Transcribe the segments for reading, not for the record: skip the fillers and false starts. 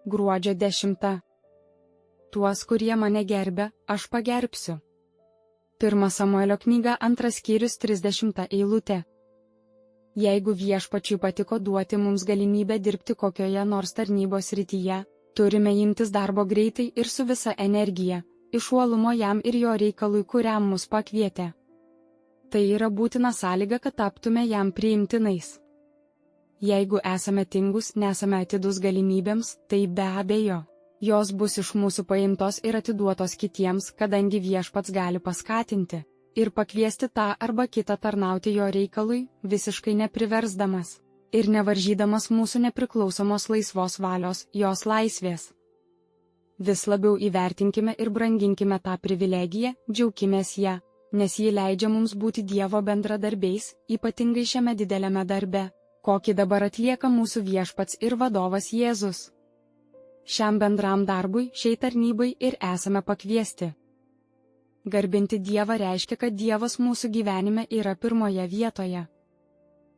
Gruodžio 10. Tuos, kurie mane gerbia, aš pagerbsiu. 1 Samuelio knyga 2 skyrius 30 eilutė. Jeigu viešpačiui patiko duoti mums galimybę dirbti kokioje nors tarnybos srityje, turime imtis darbo greitai ir su visa energija, iš uolumo jam ir jo reikalui, kuriam mus pakvietė. Tai yra būtina sąlyga, kad taptume jam priimtinais. Jeigu esame tingus, nesame atidus galimybėms, tai be abejo, jos bus iš mūsų paimtos ir atiduotos kitiems, kadangi viešpats gali paskatinti ir pakviesti tą arba kitą tarnauti jo reikalui, visiškai nepriversdamas ir nevaržydamas mūsų nepriklausomos laisvos valios, jos laisvės. Vis labiau įvertinkime ir branginkime tą privilegiją, džiaukimės ją, nes ji leidžia mums būti Dievo bendradarbiais, ypatingai šiame dideliame darbe, kokį dabar atlieka mūsų viešpats ir vadovas Jėzus. Šiam bendram darbui, šiai tarnybai ir esame pakviesti. Garbinti Dievą reiškia, kad Dievas mūsų gyvenime yra pirmoje vietoje.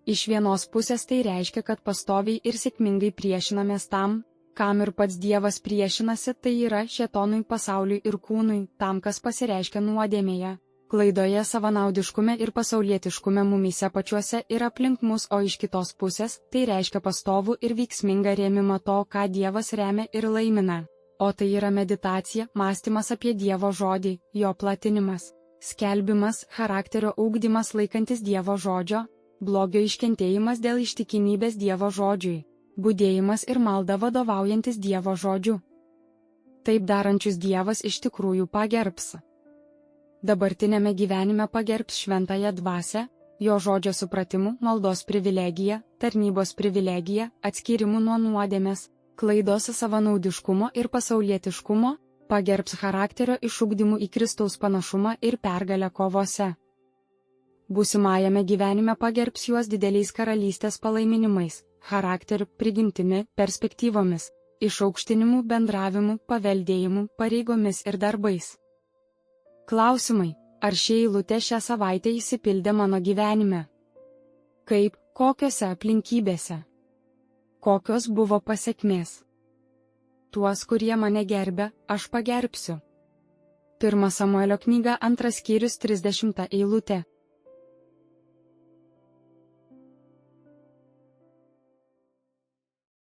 Iš vienos pusės tai reiškia, kad pastoviai ir sėkmingai priešinamės tam, kam ir pats Dievas priešinasi, tai yra šėtonui, pasauliui ir kūnui, tam, kas pasireiškia nuodėmėje, klaidoje, savanaudiškume ir pasaulietiškume mumyse pačiuose ir aplink mus, o iš kitos pusės tai reiškia pastovų ir veiksmingą rėmimą to, ką Dievas remia ir laimina. O tai yra meditacija, mąstymas apie Dievo žodį, jo platinimas, skelbimas, charakterio ugdymas laikantis Dievo žodžio, blogio iškentėjimas dėl ištikimybės Dievo žodžiui, budėjimas ir malda vadovaujantis Dievo žodžiu. Taip darančius Dievas iš tikrųjų pagerbs. Dabartinėme gyvenime pagerbs šventąją dvasią, jo žodžio supratimu, maldos privilegija, tarnybos privilegija, atskyrimu nuo nuodėmės, klaidos savanaudiškumo ir pasaulietiškumo, pagerbs charakterio išugdymu į Kristaus panašumą ir pergalę kovose. Būsimajame gyvenime pagerbs juos dideliais karalystės palaiminimais, charakteriu, prigimtimi, perspektyvomis, išaukštinimu, bendravimu, paveldėjimu, pareigomis ir darbais. Klausimai: ar ši eilutė šią savaitę įsipildė mano gyvenime? Kaip, kokiose aplinkybėse? Kokios buvo pasekmės? Tuos, kurie mane gerbia, aš pagerbsiu. 1 Samuelio knyga 2 skyrius 30 eilutė.